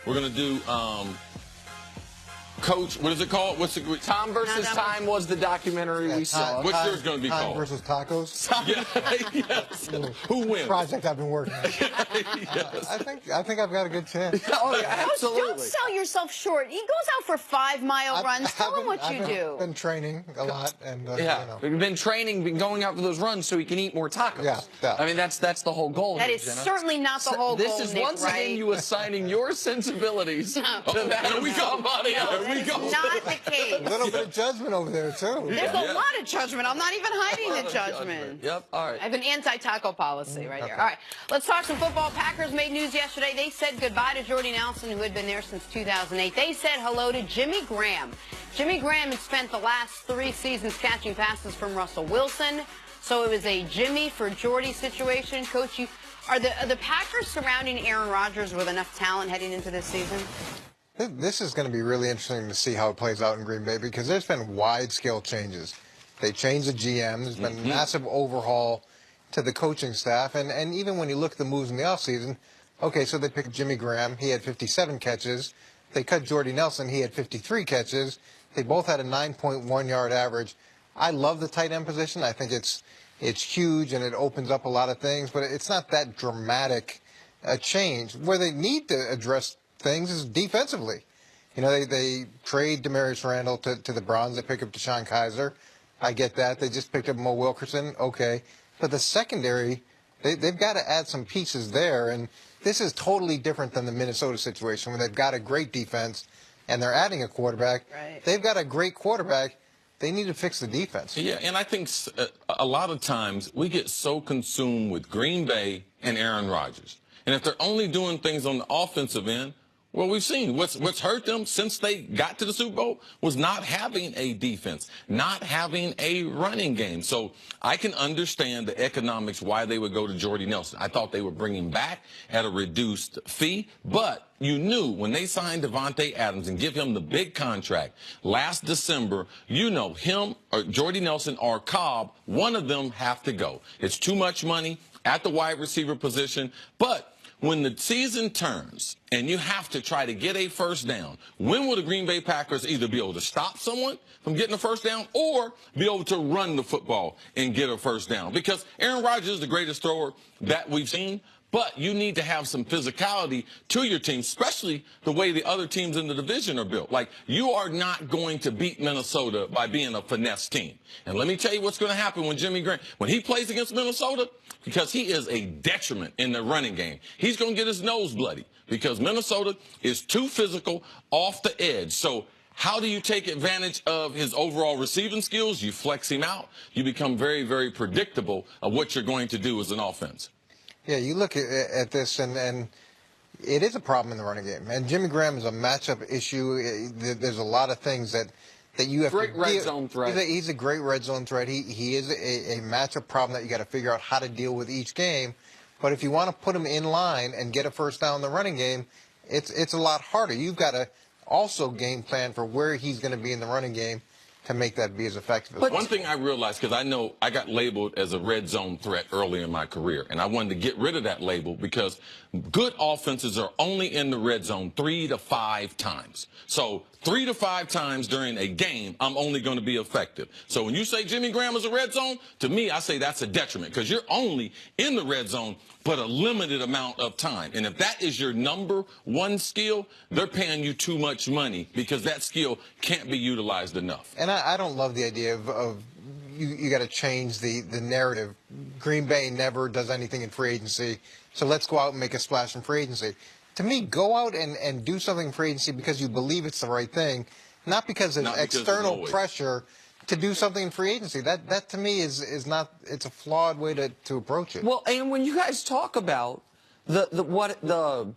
We're going to do Coach, what is it called? What's the Tom versus Time was the documentary we saw. What's yours going to be Time called? versus Tacos. Yes. Who wins? Project I've been working on. Yes. I think I've got a good chance. Oh, yeah, absolutely. Don't sell yourself short. He goes out for 5-mile runs. Tell him what you do. I've been training a lot, and yeah, you know. we've been training, been going out for those runs so he can eat more tacos. Yeah. I mean, that's the whole goal. That here, is Jenna. certainly not the whole goal. This is Nick, once right? again you assigning your sensibilities to that There we of go. somebody else. There we That is go. not the case. A little bit of judgment over there, too. There's a lot of judgment. I'm not even hiding the judgment. Yep, all right. I have an anti-taco policy right here. All right, let's talk some football. Packers made news yesterday. They said goodbye to Jordy Nelson, who had been there since 2008. They said hello to Jimmy Graham. Jimmy Graham had spent the last 3 seasons catching passes from Russell Wilson, so it was a Jimmy for Jordy situation. Coach, are the Packers surrounding Aaron Rodgers with enough talent heading into this season? This is going to be really interesting to see how it plays out in Green Bay because there's been wide-scale changes. They changed the GM. There's been a massive overhaul to the coaching staff. And even when you look at the moves in the offseason, okay, so they picked Jimmy Graham. He had 57 catches. They cut Jordy Nelson. He had 53 catches. They both had a 9.1-yard average. I love the tight end position. I think it's huge and it opens up a lot of things, but it's not that dramatic a change. Where they need to address things is defensively. You know, they trade Demarius Randall to the Browns. They pick up Deshaun Kaiser. I get that. They just picked up Mo Wilkerson. Okay. But the secondary, they've got to add some pieces there. And this is totally different than the Minnesota situation where they've got a great defense and they're adding a quarterback. Right. They've got a great quarterback. They need to fix the defense. Yeah, and I think a lot of times we get so consumed with Green Bay and Aaron Rodgers. And if they're only doing things on the offensive end, well, we've seen what's hurt them since they got to the Super Bowl was not having a defense, not having a running game. So I can understand the economics why they would go to Jordy Nelson. I thought they would bring him back at a reduced fee, but you knew when they signed Devontae Adams and give him the big contract last December, you know him or Jordy Nelson or Cobb, one of them have to go. It's too much money at the wide receiver position, but when the season turns and you have to try to get a first down, when will the Green Bay Packers either be able to stop someone from getting a first down or be able to run the football and get a first down? Because Aaron Rodgers is the greatest thrower that we've seen, but you need to have some physicality to your team, especially the way the other teams in the division are built. Like, you are not going to beat Minnesota by being a finesse team. And let me tell you what's going to happen when Jimmy Graham, when he plays against Minnesota, because he is a detriment in the running game. He's going to get his nose bloody because Minnesota is too physical off the edge. So how do you take advantage of his overall receiving skills? You flex him out. You become very, very predictable of what you're going to do as an offense. Yeah, you look at this, and it is a problem in the running game. And Jimmy Graham is a matchup issue. There's a lot of things that you have great to red zone threat. He's a great red zone threat. He is a matchup problem that you got to figure out how to deal with each game. But if you want to put him in line and get a first down in the running game, it's a lot harder. You've got to also game plan for where he's going to be in the running game to make that be as effective as possible. One thing I realized, because I know I got labeled as a red zone threat early in my career, and I wanted to get rid of that label because good offenses are only in the red zone 3 to 5 times. So 3 to 5 times during a game, I'm only going to be effective. So when you say Jimmy Graham is a red zone, to me, I say that's a detriment because you're only in the red zone but a limited amount of time. And if that is your number one skill, they're paying you too much money because that skill can't be utilized enough. And I don't love the idea of you got to change the narrative. Green Bay never does anything in free agency, so let's go out and make a splash in free agency. To me, go out and do something in free agency because you believe it's the right thing, not because there's external pressure to do something in free agency. That to me is not, it's a flawed way to approach it. Well, and when you guys talk about the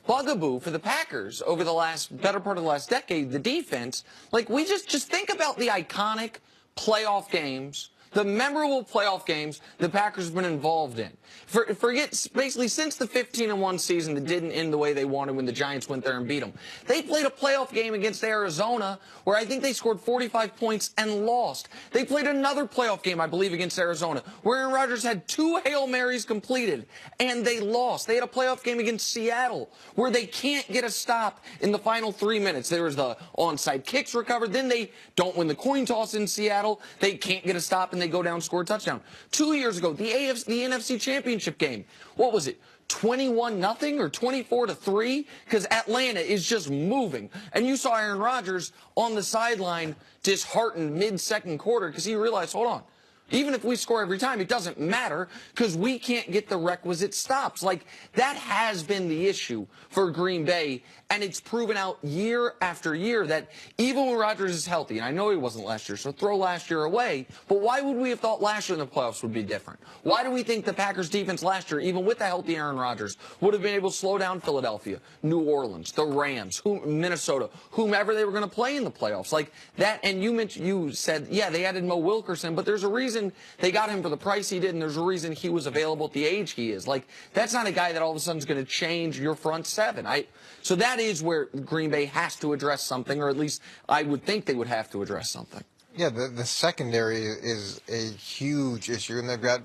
bugaboo for the Packers over the better part of the last decade, the defense, like we just think about the iconic playoff games the memorable playoff games the Packers have been involved in. Forget, basically, since the 15-1 season that didn't end the way they wanted when the Giants went there and beat them. They played a playoff game against Arizona where I think they scored 45 points and lost. They played another playoff game, I believe, against Arizona where Aaron Rodgers had 2 Hail Marys completed and they lost. They had a playoff game against Seattle where they can't get a stop in the final 3 minutes. There was the onside kicks recovered. Then they don't win the coin toss in Seattle. They can't get a stop and they go down and score a touchdown. 2 years ago, the NFC Championship game. What was it? 21-0 or 24-3? Because Atlanta is just moving. And you saw Aaron Rodgers on the sideline disheartened mid-second quarter because he realized, hold on, even if we score every time, it doesn't matter because we can't get the requisite stops. Like, that has been the issue for Green Bay, and it's proven out year after year that even when Rodgers is healthy, and I know he wasn't last year, so throw last year away, but why would we have thought last year in the playoffs would be different? Why do we think the Packers defense last year, even with a healthy Aaron Rodgers, would have been able to slow down Philadelphia, New Orleans, the Rams, Minnesota, whomever they were going to play in the playoffs? Like that, and you said, yeah, they added Mo Wilkerson, but there's a reason they got him for the price he did, and there's a reason he was available at the age he is. Like, that's not a guy that all of a sudden is going to change your front seven. So that is where Green Bay has to address something, or at least I would think they would have to address something. Yeah, the secondary is a huge issue, and they've got,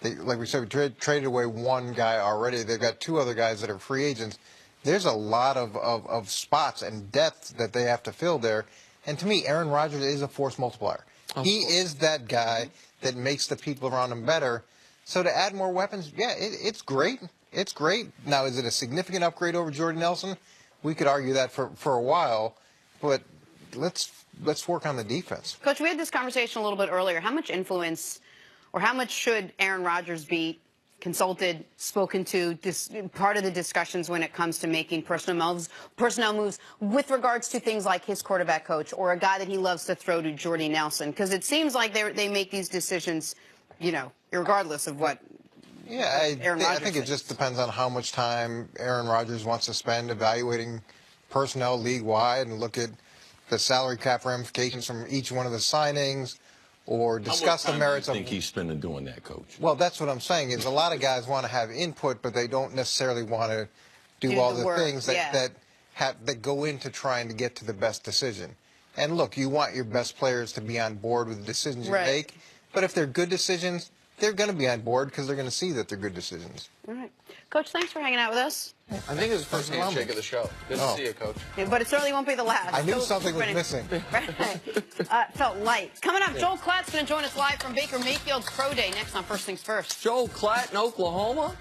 like we said, we traded away one guy already. They've got 2 other guys that are free agents. There's a lot of spots and depth that they have to fill there. And to me, Aaron Rodgers is a force multiplier. He is that guy that makes the people around him better. So to add more weapons, yeah, it's great. It's great. Now, is it a significant upgrade over Jordy Nelson? We could argue that for a while, but let's work on the defense. Coach, we had this conversation a little bit earlier. How much influence, or how much should Aaron Rodgers be consulted, spoken to, part of the discussions when it comes to making personnel moves with regards to things like his quarterback coach or a guy that he loves to throw to, Jordy Nelson? Because it seems like they make these decisions, you know, regardless of what. Yeah, I think it just depends on how much time Aaron Rodgers wants to spend evaluating personnel league-wide and look at the salary cap ramifications from each one of the signings, or discuss the merits of. I think he's spending doing that, Coach. Well, that's what I'm saying. Is a lot of guys want to have input, but they don't necessarily want to do all the things that go into trying to get to the best decision. And look, you want your best players to be on board with the decisions you make, but if they're good decisions, they're going to be on board because they're going to see that they're good decisions. All right. Coach, thanks for hanging out with us. I think it was the first handshake of the show. Good to see you, Coach. Yeah, but it certainly won't be the last. I knew something was missing. Felt light. Coming up, Joel Klatt's going to join us live from Baker Mayfield's Pro Day next on First Things First. Joel Klatt in Oklahoma?